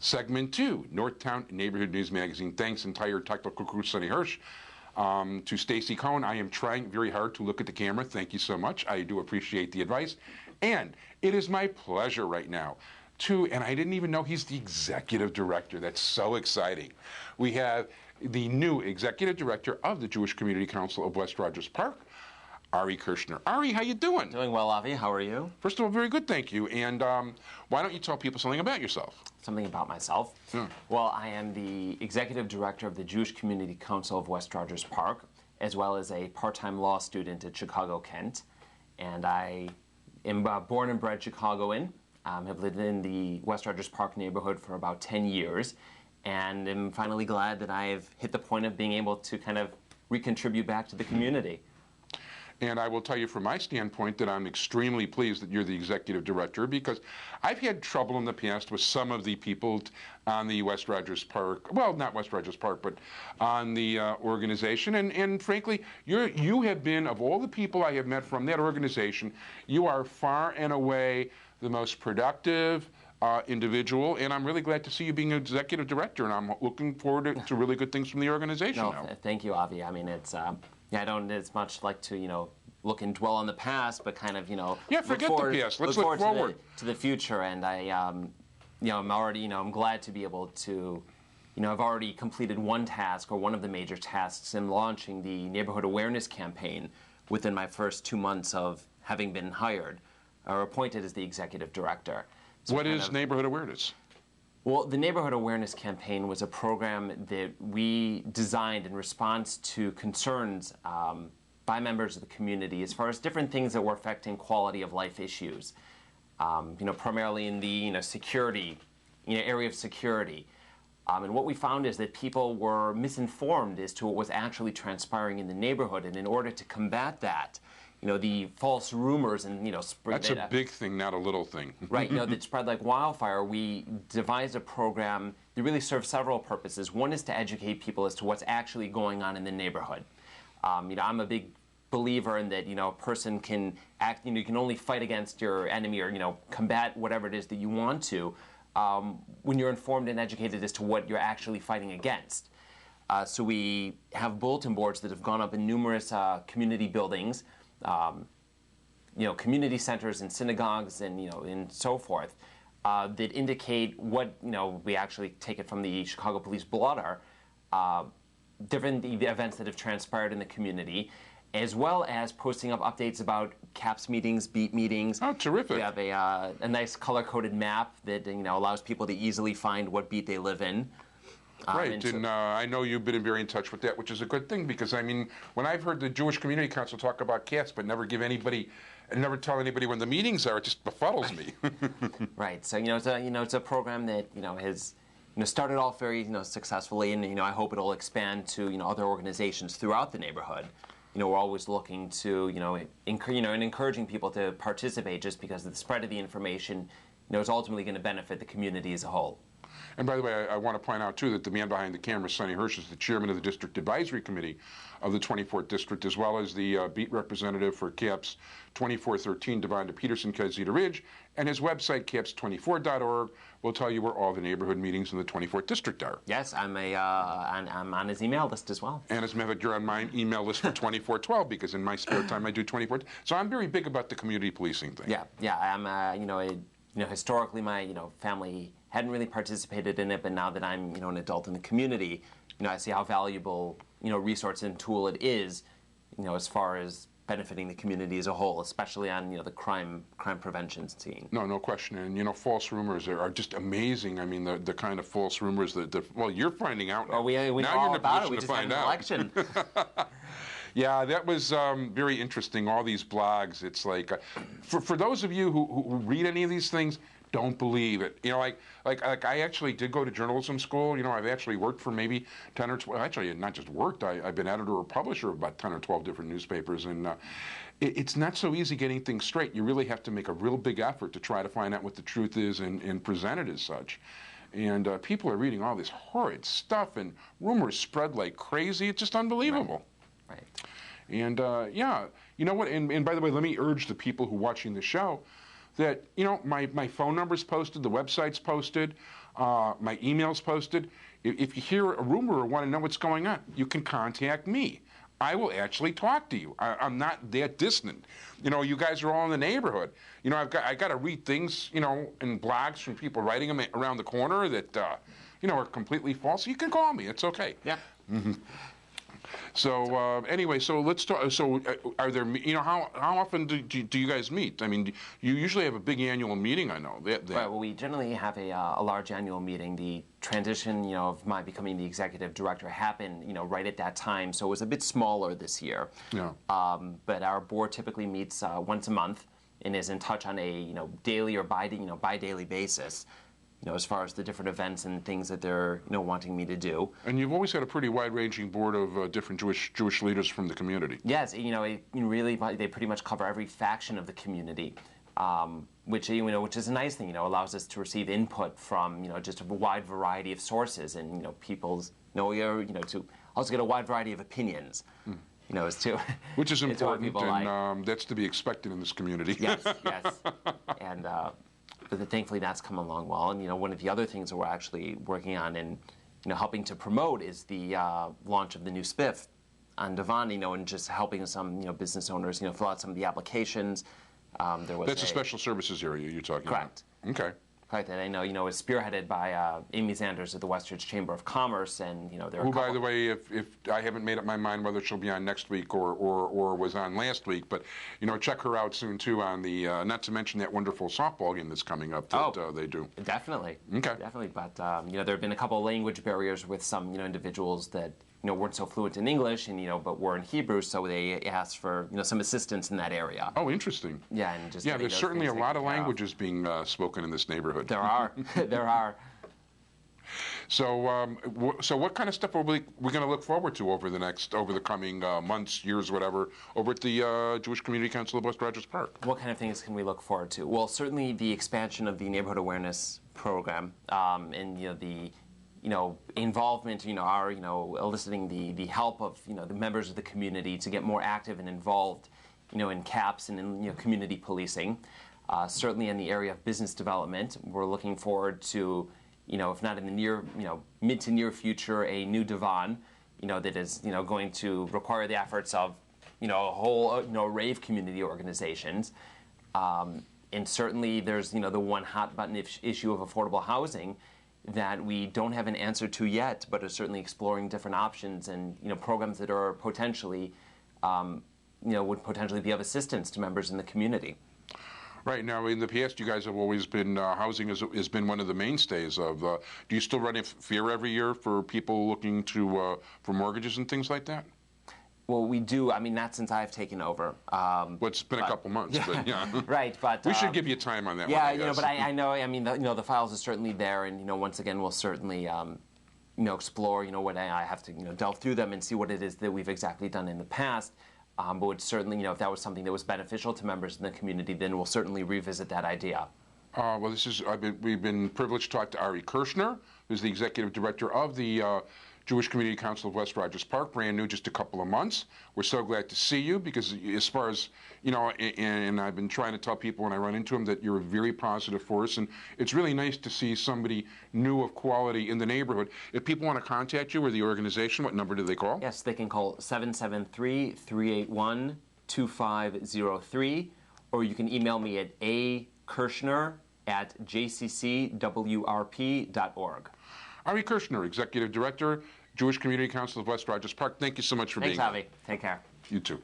Segment 2, Northtown Neighborhood News Magazine. Thanks, entire technical crew, Sonny Hersh. To Stacy Cohen, I am trying very hard to look at the camera. Thank you so much. I do appreciate the advice. And it is my pleasure right now and I didn't even know he's the executive director. That's so exciting. We have the new executive director of the Jewish Community Council of West Rogers Park, Ari Kirshner. Ari, how you doing? Doing well, Avi. How are you? First of all, very good, thank you. And why don't you tell people something about yourself? Something about myself? Yeah. Well, I am the executive director of the Jewish Community Council of West Rogers Park, as well as a part-time law student at Chicago, Kent. And I am born and bred Chicagoan. Have lived in the West Rogers Park neighborhood for about 10 years. And am finally glad that I've hit the point of being able to kind of recontribute back to the community. And I will tell you from my standpoint that I'm extremely pleased that you're the executive director, because I've had trouble in the past with some of the people on the West Rogers Park, well, not West Rogers Park, but on the organization. And frankly, you have been, of all the people I have met from that organization, you are far and away the most productive individual, and I'm really glad to see you being an executive director, and I'm looking forward to really good things from the organization now. Thank you, Avi. I mean, it's I don't as much like to look and dwell on the past, but kind of forget the past. Let's look forward to the future. And I'm already I'm glad to be able to I've already completed one task, or one of the major tasks, in launching the neighborhood awareness campaign within my first 2 months of having been hired or appointed as the executive director. So what is neighborhood awareness? Well, the Neighborhood Awareness Campaign was a program that we designed in response to concerns by members of the community as far as different things that were affecting quality of life issues. Primarily in the security, area of security. And what we found is that people were misinformed as to what was actually transpiring in the neighborhood, and in order to combat that, the false rumors and that's a big thing, not a little thing. Right, that spread like wildfire. We devised a program that really serves several purposes. One is to educate people as to what's actually going on in the neighborhood. I'm a big believer in that a person can act. You can only fight against your enemy, or combat whatever it is that you want to when you're informed and educated as to what you're actually fighting against. So we have bulletin boards that have gone up in numerous community buildings. Community centers and synagogues and so forth, that indicate what, we actually take it from the Chicago Police Blotter, different events that have transpired in the community, as well as posting up updates about CAPS meetings, beat meetings. Oh, terrific. We have a nice color-coded map that, allows people to easily find what beat they live in. Right, and I know you've been very in touch with that, which is a good thing, because I mean, when I've heard the Jewish Community Council talk about cats but never tell anybody when the meetings are, it just befuddles me. Right. So it's a program that has started off very successfully, and I hope it'll expand to other organizations throughout the neighborhood. We're always looking to and encouraging people to participate, just because the spread of the information is ultimately going to benefit the community as a whole. And by the way, I want to point out, too, that the man behind the camera, Sonny Hersh, is the chairman of the District Advisory Committee of the 24th District, as well as the beat representative for CAPS 2413, Devonta Peterson, Casita Ridge, and his website, caps24.org, will tell you where all the neighborhood meetings in the 24th District are. Yes, I'm on his email list as well. And as a matter of fact, you're on my email list for 2412, because in my spare time I do 24. So I'm very big about the community policing thing. Yeah. I'm historically my family hadn't really participated in it, but now that I'm an adult in the community, I see how valuable resource and tool it is, as far as benefiting the community as a whole, especially on the crime prevention scene. No question. And false rumors are just amazing. I mean, the kind of false rumors that well, you're finding out now. Well, we know all about it. We just had an election. Yeah, that was very interesting. All these blogs. It's like, for those of you who read any of these things, don't believe it. Like I actually did go to journalism school. I've actually worked for maybe 10 or 12. Actually, not just worked. I've been editor or publisher of about 10 or 12 different newspapers, and it's not so easy getting things straight. You really have to make a real big effort to try to find out what the truth is and present it as such. And people are reading all this horrid stuff, and rumors spread like crazy. It's just unbelievable. Right. And yeah, you know what? And by the way, let me urge the people who are watching the show that, you know, my phone number's posted, the website's posted, my email's posted. If you hear a rumor or want to know what's going on, you can contact me. I will actually talk to you. I'm not that distant. You know, you guys are all in the neighborhood. You know, I got to read things, you know, in blogs from people writing them around the corner that, you know, are completely false. You can call me. It's okay. Yeah. Mm-hmm. So anyway, so let's talk. So are there, you know, how often do you guys meet? I mean, you usually have a big annual meeting, I know. Right. Well, we generally have a large annual meeting. The transition, you know, of my becoming the executive director happened, you know, right at that time. So it was a bit smaller this year. Yeah. But our board typically meets once a month and is in touch on a, you know, daily or bi-daily basis, you know, as far as the different events and things that they're, you know, wanting me to do. And you've always had a pretty wide-ranging board of different Jewish leaders from the community. Yes, you know, they pretty much cover every faction of the community, which is a nice thing. You know, allows us to receive input from, you know, just a wide variety of sources, and, you know, people's, to also get a wide variety of opinions. You know, as to which is important, and like. That's to be expected in this community. Yes, yes, and. But thankfully that's come along well. And, you know, one of the other things that we're actually working on and, you know, helping to promote is the launch of the new SPIF on Devon, you know, and just helping some, you know, business owners, you know, fill out some of the applications. That's a special services area you're talking correct. about. Okay. Correct, and I know, you know, it's spearheaded by Amy Sanders of the Westridge Chamber of Commerce, and, you know, there are by the way, if I haven't made up my mind whether she'll be on next week or was on last week, but, you know, check her out soon too on the not to mention that wonderful softball game that's coming up that they do. Definitely. Okay. Definitely, but you know, there have been a couple of language barriers with some, you know, individuals that, you know, weren't so fluent in English, and, you know, but were in Hebrew, so they asked for, you know, some assistance in that area. Oh, interesting. Yeah, and just there's certainly a lot of languages being spoken in this neighborhood. There are, there are. So, so what kind of stuff are we going to look forward to over the coming months, years, whatever, over at the Jewish Community Council of West Rogers Park? What kind of things can we look forward to? Well, certainly the expansion of the neighborhood awareness program, and, you know, the, you know, involvement, you know, our, you know, eliciting the help of, you know, the members of the community to get more active and involved, you know, in CAPS and in, you know, community policing. Certainly in the area of business development, we're looking forward to, you know, if not in the near, you know, mid to near future, a new Devon, you know, that is, you know, going to require the efforts of, you know, a whole, you know, array of community organizations. And certainly there's, you know, the one hot button issue of affordable housing that we don't have an answer to yet, but are certainly exploring different options and, you know, programs that are potentially, you know, would potentially be of assistance to members in the community. Right. Now, in the past, you guys have always been, housing has been one of the mainstays of, do you still run a fair every year for people looking to, for mortgages and things like that? Well, we do. I mean, not since I've taken over. Well, it's been a couple months, but yeah. Right, but we should give you time on that. Yeah, one, you know, but I know. I mean, you know, the files are certainly there, and, you know, once again, we'll certainly, you know, explore. You know, what I have to, you know, delve through them and see what it is that we've exactly done in the past. But would certainly, you know, if that was something that was beneficial to members in the community, then we'll certainly revisit that idea. Well, we've been privileged to talk to Ari Kirshner, who's the executive director of the Jewish Community Council of West Rogers Park, brand new, just a couple of months. We're so glad to see you because, as far as, you know, and I've been trying to tell people when I run into them that you're a very positive force, and it's really nice to see somebody new of quality in the neighborhood. If people want to contact you or the organization, what number do they call? Yes, they can call 773-381-2503, or you can email me at akirsner@jccwrp.org. Ari Kirshner, Executive Director, Jewish Community Council of West Rogers Park. Thank you so much for being here. Thanks, Avi. Take care. You too.